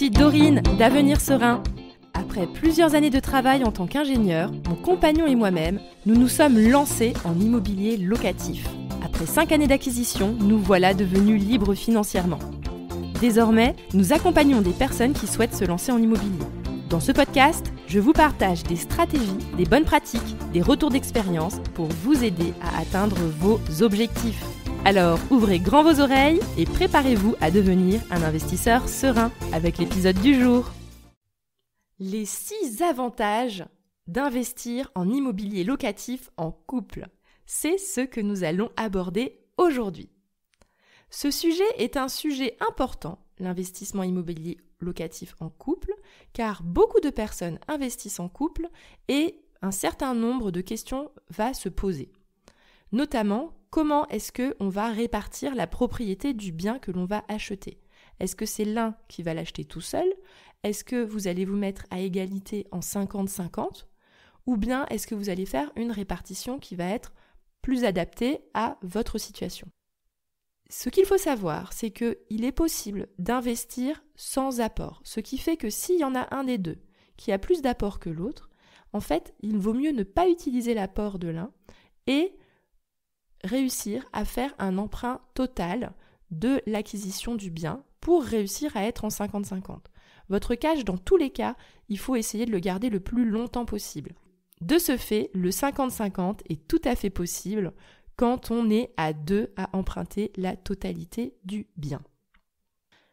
suis Dorine d'Avenir Serein. Après plusieurs années de travail en tant qu'ingénieur, mon compagnon et moi-même, nous nous sommes lancés en immobilier locatif. Après 5 années d'acquisition, nous voilà devenus libres financièrement. Désormais, nous accompagnons des personnes qui souhaitent se lancer en immobilier. Dans ce podcast, je vous partage des stratégies, des bonnes pratiques, des retours d'expérience pour vous aider à atteindre vos objectifs. Alors, ouvrez grand vos oreilles et préparez-vous à devenir un investisseur serein avec l'épisode du jour. Les 6 avantages d'investir en immobilier locatif en couple. C'est ce que nous allons aborder aujourd'hui. Ce sujet est un sujet important, l'investissement immobilier locatif en couple, car beaucoup de personnes investissent en couple et un certain nombre de questions va se poser. Notamment, comment est-ce qu'on va répartir la propriété du bien que l'on va acheter ? Est-ce que c'est l'un qui va l'acheter tout seul ? Est-ce que vous allez vous mettre à égalité en 50-50 ? Ou bien est-ce que vous allez faire une répartition qui va être plus adaptée à votre situation ? Ce qu'il faut savoir, c'est qu'il est possible d'investir sans apport. Ce qui fait que s'il y en a un des deux qui a plus d'apport que l'autre, en fait, il vaut mieux ne pas utiliser l'apport de l'un et réussir à faire un emprunt total de l'acquisition du bien pour réussir à être en 50-50. Votre cash, dans tous les cas, il faut essayer de le garder le plus longtemps possible. De ce fait, le 50-50 est tout à fait possible quand on est à 2 à emprunter la totalité du bien.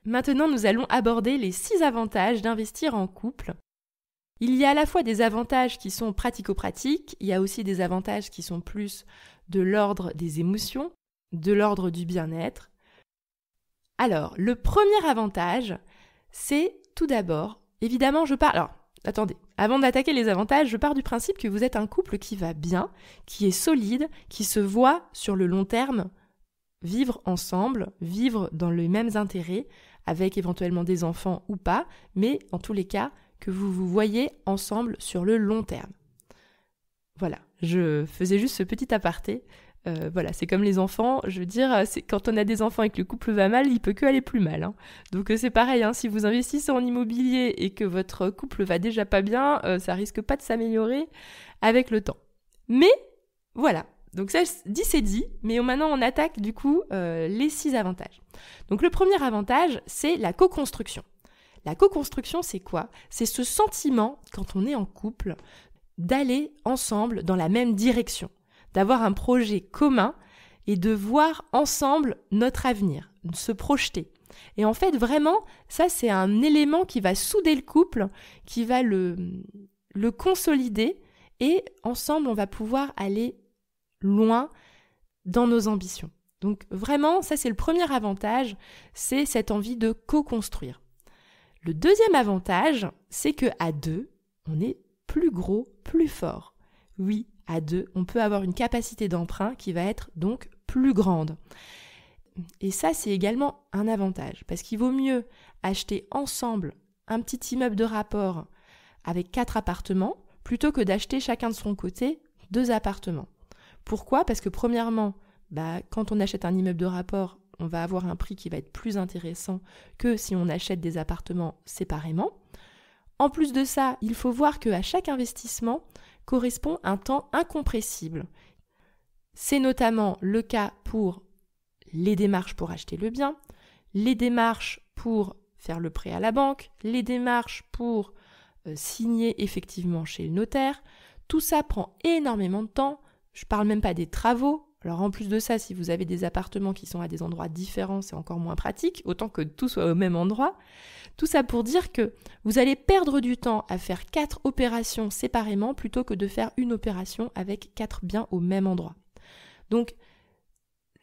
Maintenant, nous allons aborder les 6 avantages d'investir en couple. Il y a à la fois des avantages qui sont pratico-pratiques, il y a aussi des avantages qui sont plus de l'ordre des émotions, de l'ordre du bien-être. Alors, le premier avantage, c'est tout d'abord, évidemment, attendez, avant d'attaquer les avantages, je pars du principe que vous êtes un couple qui va bien, qui est solide, qui se voit sur le long terme vivre ensemble, vivre dans les mêmes intérêts, avec éventuellement des enfants ou pas, mais en tous les cas, que vous vous voyez ensemble sur le long terme. Voilà, je faisais juste ce petit aparté. Voilà, c'est comme les enfants, je veux dire, quand on a des enfants et que le couple va mal, il peut que aller plus mal. Donc c'est pareil, si vous investissez en immobilier et que votre couple va déjà pas bien, ça risque pas de s'améliorer avec le temps. Mais voilà, donc ça dit c'est dit, mais maintenant on attaque du coup les 6 avantages. Donc le premier avantage, c'est la co-construction. La co-construction, c'est quoi ? C'est ce sentiment, quand on est en couple, d'aller ensemble dans la même direction, d'avoir un projet commun et de voir ensemble notre avenir, de se projeter. Et en fait, vraiment, ça, c'est un élément qui va souder le couple, qui va le consolider et ensemble, on va pouvoir aller loin dans nos ambitions. Donc vraiment, ça, c'est le premier avantage, c'est cette envie de co-construire. Le deuxième avantage, c'est qu'à 2, on est plus gros, plus fort. Oui, à 2, on peut avoir une capacité d'emprunt qui va être donc plus grande. Et ça, c'est également un avantage, parce qu'il vaut mieux acheter ensemble un petit immeuble de rapport avec 4 appartements, plutôt que d'acheter chacun de son côté 2 appartements. Pourquoi ? Parce que premièrement, quand on achète un immeuble de rapport, on va avoir un prix qui va être plus intéressant que si on achète des appartements séparément. En plus de ça, il faut voir qu'à chaque investissement correspond un temps incompressible. C'est notamment le cas pour les démarches pour acheter le bien, les démarches pour faire le prêt à la banque, les démarches pour signer effectivement chez le notaire. Tout ça prend énormément de temps. Je ne parle même pas des travaux. Alors en plus de ça, si vous avez des appartements qui sont à des endroits différents, c'est encore moins pratique, autant que tout soit au même endroit. Tout ça pour dire que vous allez perdre du temps à faire 4 opérations séparément plutôt que de faire une opération avec 4 biens au même endroit. Donc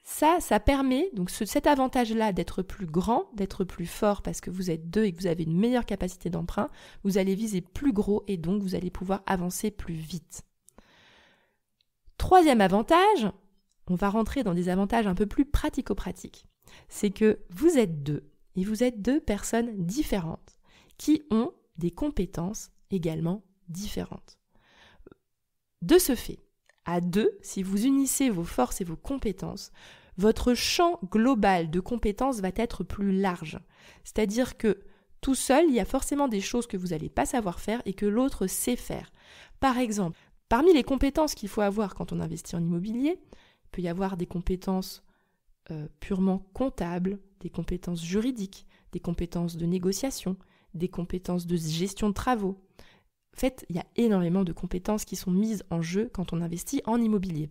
ça permet, donc cet avantage-là d'être plus grand, d'être plus fort parce que vous êtes 2 et que vous avez une meilleure capacité d'emprunt, vous allez viser plus gros et donc vous allez pouvoir avancer plus vite. Troisième avantage, on va rentrer dans des avantages un peu plus pratico-pratiques. C'est que vous êtes 2 et vous êtes 2 personnes différentes qui ont des compétences également différentes. De ce fait, à 2, si vous unissez vos forces et vos compétences, votre champ global de compétences va être plus large. C'est-à-dire que Tout seul, il y a forcément des choses que vous n'allez pas savoir faire et que l'autre sait faire. Par exemple, parmi les compétences qu'il faut avoir quand on investit en immobilier, il peut y avoir des compétences purement comptables, des compétences juridiques, des compétences de négociation, des compétences de gestion de travaux. En fait, il y a énormément de compétences qui sont mises en jeu quand on investit en immobilier.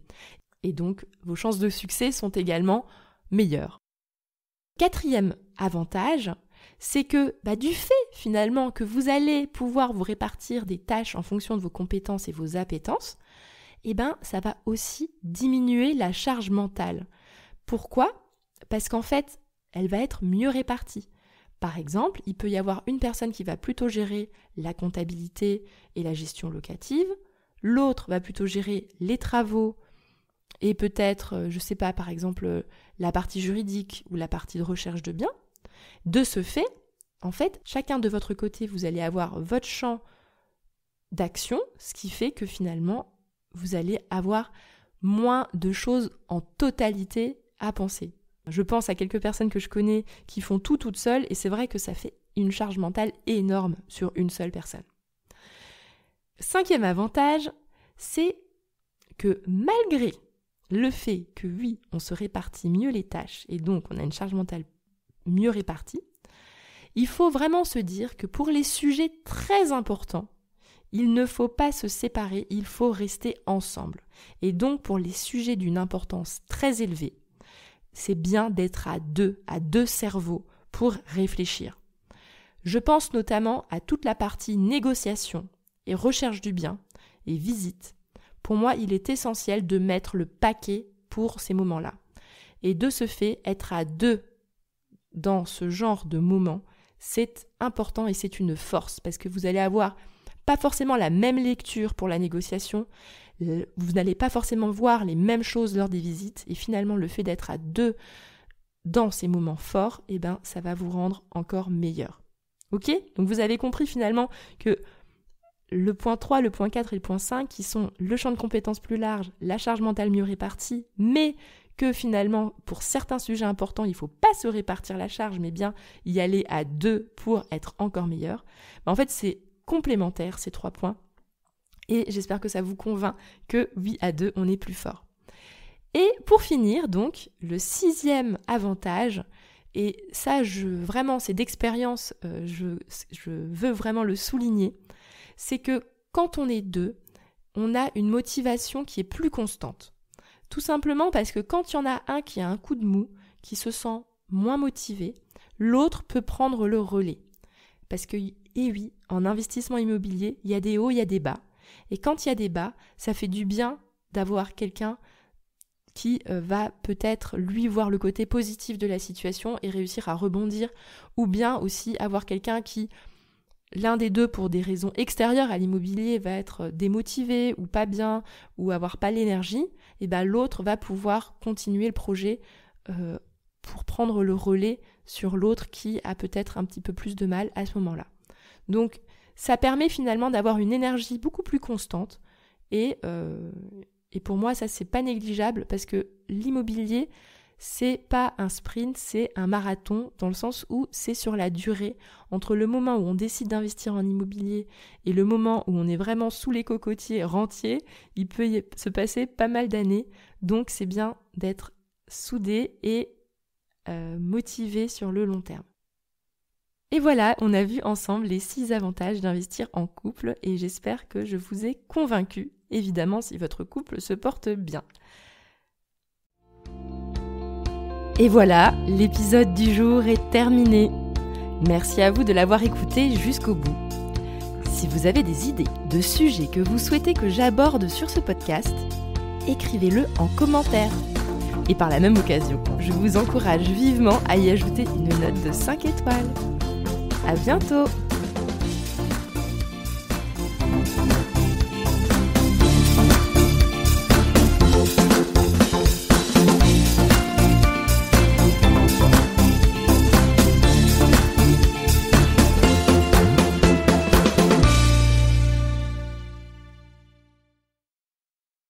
Et donc, vos chances de succès sont également meilleures. Quatrième avantage, c'est que du fait finalement que vous allez pouvoir vous répartir des tâches en fonction de vos compétences et vos appétences, ça va aussi diminuer la charge mentale. Pourquoi ? Parce qu'en fait, elle va être mieux répartie. Par exemple, il peut y avoir une personne qui va plutôt gérer la comptabilité et la gestion locative, l'autre va plutôt gérer les travaux et peut-être, par exemple, la partie juridique ou la partie de recherche de biens. De ce fait, en fait, chacun de votre côté, vous allez avoir votre champ d'action, ce qui fait que finalement, vous allez avoir moins de choses en totalité à penser. Je pense à quelques personnes que je connais qui font tout toutes seules et c'est vrai que ça fait une charge mentale énorme sur une seule personne. Cinquième avantage, c'est que malgré le fait que oui, on se répartit mieux les tâches et donc on a une charge mentale mieux répartie, il faut vraiment se dire que pour les sujets très importants, il ne faut pas se séparer, il faut rester ensemble. Et donc pour les sujets d'une importance très élevée, c'est bien d'être à deux cerveaux pour réfléchir. Je pense notamment à toute la partie négociation et recherche du bien et visite. Pour moi, il est essentiel de mettre le paquet pour ces moments-là. Et de ce fait, être à deux dans ce genre de moments, c'est important et c'est une force parce que vous allez avoir pas forcément la même lecture pour la négociation, vous n'allez pas forcément voir les mêmes choses lors des visites et finalement le fait d'être à deux dans ces moments forts, ça va vous rendre encore meilleur. Ok ? Donc vous avez compris finalement que le point 3, le point 4 et le point 5 qui sont le champ de compétences plus large, la charge mentale mieux répartie, mais que finalement pour certains sujets importants, il ne faut pas se répartir la charge, mais bien y aller à deux pour être encore meilleur. En fait, c'est complémentaire ces 3 points. Et j'espère que ça vous convainc que oui, à deux, on est plus fort. Et pour finir, donc, le 6e avantage, et ça, vraiment, c'est d'expérience, je veux vraiment le souligner, c'est que quand on est deux, on a une motivation qui est plus constante. Tout simplement parce que quand il y en a un qui a un coup de mou, qui se sent moins motivé, l'autre peut prendre le relais. Parce que, et oui, en investissement immobilier, il y a des hauts, il y a des bas. Et quand il y a des bas, ça fait du bien d'avoir quelqu'un qui va peut-être lui voir le côté positif de la situation et réussir à rebondir, ou bien aussi avoir quelqu'un qui, l'un des deux pour des raisons extérieures à l'immobilier, va être démotivé ou pas bien ou avoir pas l'énergie, et l'autre va pouvoir continuer le projet pour prendre le relais sur l'autre qui a peut-être un petit peu plus de mal à ce moment-là. Donc ça permet finalement d'avoir une énergie beaucoup plus constante et pour moi ça c'est pas négligeable parce que l'immobilier c'est pas un sprint, c'est un marathon dans le sens où c'est sur la durée entre le moment où on décide d'investir en immobilier et le moment où on est vraiment sous les cocotiers rentiers, il peut y se passer pas mal d'années, donc c'est bien d'être soudé et motivé sur le long terme. Et voilà, on a vu ensemble les 6 avantages d'investir en couple et j'espère que je vous ai convaincu, évidemment si votre couple se porte bien. Et voilà, l'épisode du jour est terminé. Merci à vous de l'avoir écouté jusqu'au bout. Si vous avez des idées de sujets que vous souhaitez que j'aborde sur ce podcast, écrivez-le en commentaire. Et par la même occasion, je vous encourage vivement à y ajouter une note de 5 étoiles. À bientôt!